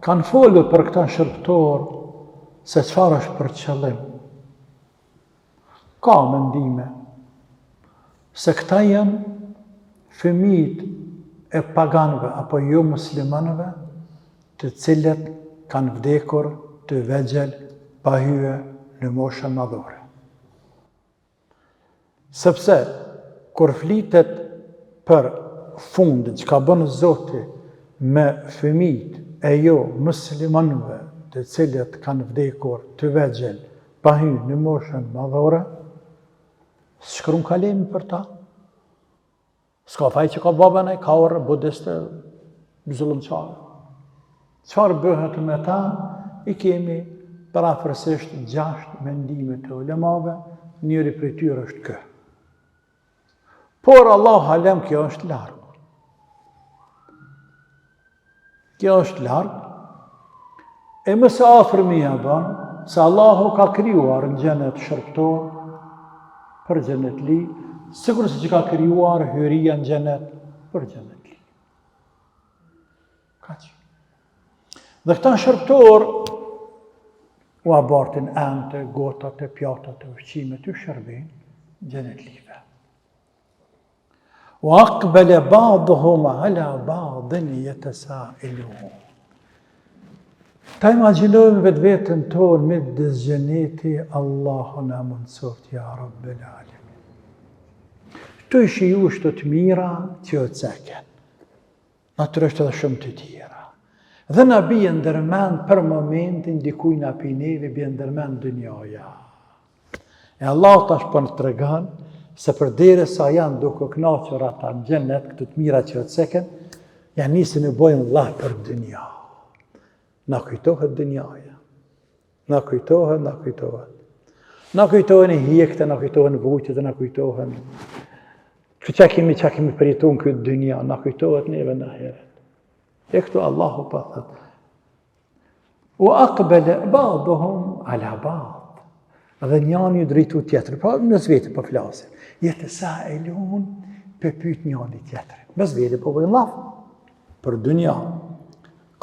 kanë folur për këta shërptor se çfarë është për qëllim. Ka mendime se këta janë fëmijët e paganëve apo jo muslimanëve të cilët kanë vdekur të vegjël pa hyrë në moshën madhore. Sepse, kur flitet për fundin që ka bënë Zoti me fëmijët e jo muslimanëve të cilët kanë vdekur të vegjël pa hyrë në moshën madhore, shkruan kalemi për ta. S'ka faj që ka babën e kaurë, budiste, zullumqarë. Çfarë bëhet me ta, i kemi parafërsisht 6 mendime të ulemave, njëri prej tyre është kë. Por Allah halem, kjo është largë. Kjo është largë, e mëse afërmi e banë, se Allahu ka krijuar në xhenet shërptor, për xhenet li, sikur se që ka krijuar hyria në xhenet për xhenet li. Kaq. Dhe këta shërptor u abartin ante, gotat, pjatat, ushqimet, u shërbejnë xhenet live. Wa aqbala ba'duhum ala ba'din yatasa'ilun. Ta imagjinojmë vetë vetën tonë me dëzgjeneti, Allahu na mundsoft, ja Rabbel Alamin. Këto i shijush të mira që o ceken, natyrisht edhe shumë të tjera. Dhe na bie ndërmend për momentin dikuj na pineve bie ndërmend dynjaja. E Allah tash po në tregon se përderisa janë duke kënaqur ata në xhenet këto të mira që o ceken, janë nisën e bojnë Allah për dynja. Na kujtohet dynjaja. Na kujtohet. Na kujtohen i hjekte, na kujtohen vujtjet, na kujtohen që kemi përjetu në këtë dynja, na kujtohet neve në heret. E këtu Allahu pa thët. U aqbele ba'duhum ala ba'd. Dhe njani ju drejtu tjetër, pra nësë vete për flasin. Jetë sa e lun për pyt njani tjetër. Nësë vete për bëjnë laf, për dynja.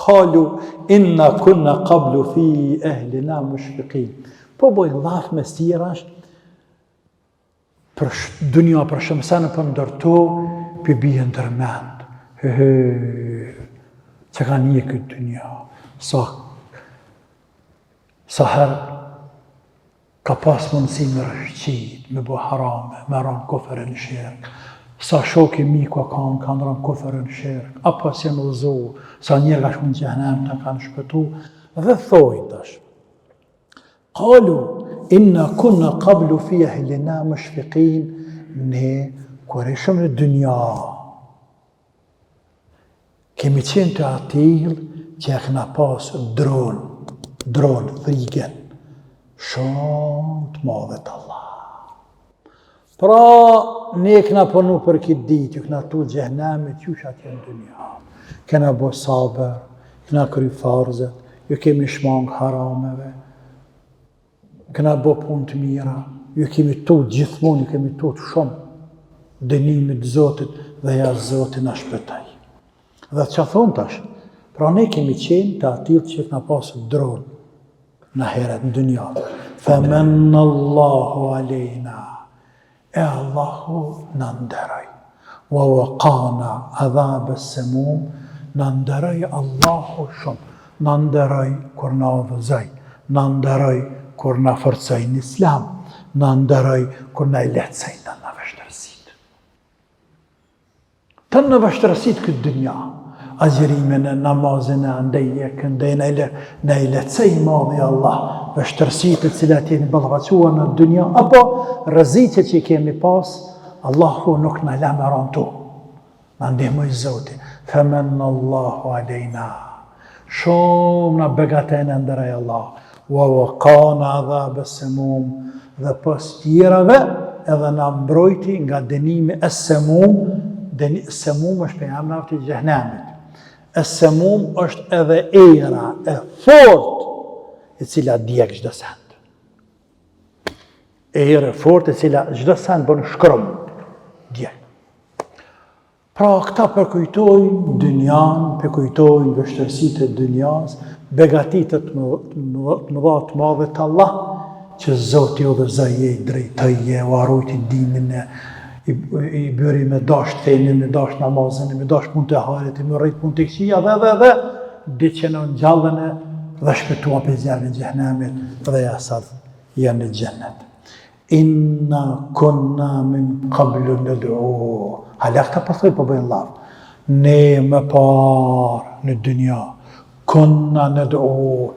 Kalu, inna kunna qablu fi ehlina mushfiqin. Po bëjnë laf me stirash, për dynja për shëmsanë për ndërto, për bije ndërmend. Që ka një këtë dynja. Sa herë ka pas mundësi me rëshqit, me bu harame, me ranë kofër në shirk. Sa shoki miku kanë ranë kofër në shirk. Apo si në uzu, sa njerë ka shku në gjehnem të kanë shpëtu. Dhe thojnë tash. Kalu, inna kunna qablu fi ehlina mushfiqin, ne kur ishëm në dynja, kemi qenë të atil që e këna pas dronë, frigen, shumë të madhet Allah. Pra, ne këna përnu për këtë ditë, ju këna tu gjehnemit, ju shatë jenë dynja. Këna bo sabër, këna kry farzet, ju kemi shmang harameve, këna bo punë të mira, ju kemi tu gjithmonë, ju kemi tu të shumë dënimit Zotit dhe ja Zotin a shpëtaj. Dhe që thonë tash, pra ne kemi qenë të atil që këna pasë dronë në heret në dynja. Femen Allahu alejna, e Allahu në ndëraj. Wa waqana adhabe semum, në ndëraj Allahu shumë. Në ndëraj kur në adhëzaj, në ndëraj kur në forcaj në islam, në ndëraj kur në letësaj në vështërësit. Të në vështërësit këtë dynja, agjerimin e namazin e ndejje, këndej në letësaj madhi Allah, vështërësit të cilat jeni balvacua në dynja, apo rëzitje që kemi pas, Allahu nuk në lameran tu. Në ndihmoj Zotin, femen Allahu alejna. Shumë në begaten e ndëraj Allah, wa waqana adhabe semum, dhe pas tjerave edhe në mbrojti nga dënimi e semum, semum është për jamna të gjehnemit. E semum është edhe era e fort e cila djek gjdo send. Era e fort e cila gjdo send bën shkrum, djek. Pra këta përkujtojnë dynjan, përkujtojnë vështërësit e dynjas, begatitët të mëdha të madhe të Allah, që Zoti o dhe zaje i drejtëje, o arrojti dimin e, i bëri me dasht fenin, me dasht namazin, me dasht punë të harit, me rrit punë të këqia, dhe, di që në gjallën e dhe shpëtua për zjarën e gjehnemit dhe jasad janë në gjennet. Inna kunna min qablu nad'u. Hala këta përthoj për bëjnë lavë. Ne më parë në dynja, kunna nad'u,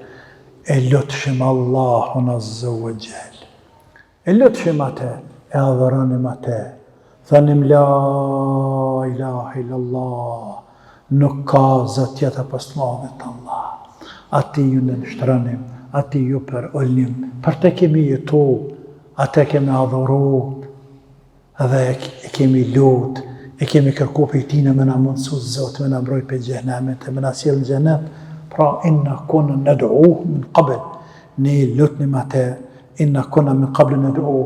e lutëshim Allahun azza wa jall. E lutëshim atë, e adhëranim atë. Thënim la ilaha illallah, nuk ka zot tjetër pas madhit Allah. Ati ju në nështëranim, ati ju për olnim, për te kemi jetu, atë kemi adhuru, dhe e kemi lut, e kemi kërku për tina me na mundësu Zot, me na mbroj për gjehnemet, me na sjell në gjenet, pra inna kuna nad'uhu min qabl, ne lutnim atë, inna kuna min qabl nad'uhu,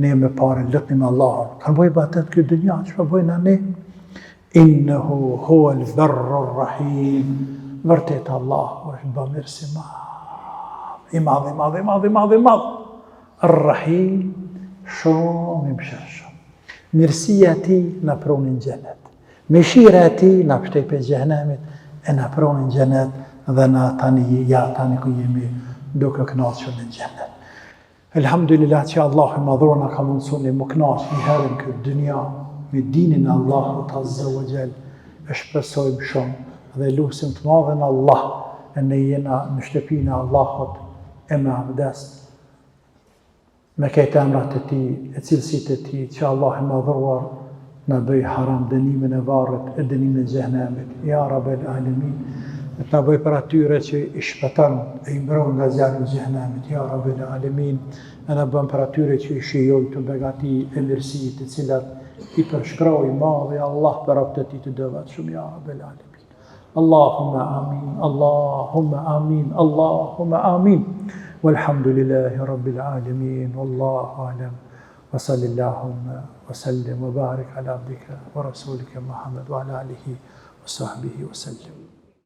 ne me pare lutnim Allahun. Kanë bëj batet këtë dynja, që për bëjna ne? Innehu hua al-barru rahim, vërtet Allah është bëmirë si madh. Ar-Rahim, shumë i mëshirshëm. Mirësia ti në pronin gjenet. Mëshira ti në pështej për gjenemit, e në pronin gjenet dhe në tani ku jemi duke kënaqur në gjenet. Elhamdulillah që Allah i madhur në ka mundësun e më kënaqë një herën këtë dynja me dinin Allahut azza wa jall. E shpresojmë shumë dhe lusim të madhen Allah e ne jena në shtëpinë e Allahut e me abdes me kejtë emrat e ti, e cilësit e ti, që Allah i madhuruar në bëj haram dënimin e varët, e dënimin e gjehnemit. Ja Rabbel Alemin, të na bëj për atyre që i shpëton e i mbron nga zjarri i xhenemit, ya Rabbel Alamin, e na bën për atyre që i shijoj të begati e mirësitë të cilat i përshkroi madhi Allah për robët e tij të devotshëm, ya Rabbel Alamin. Allahumma amin, Allahumma amin, Allahumma amin. Walhamdulillahi Rabbil Alamin, wallahu alam. Wa sallallahu wa sallim wa barik ala abdika wa rasulika Muhammad wa ala alihi wa sahbihi wa sallim.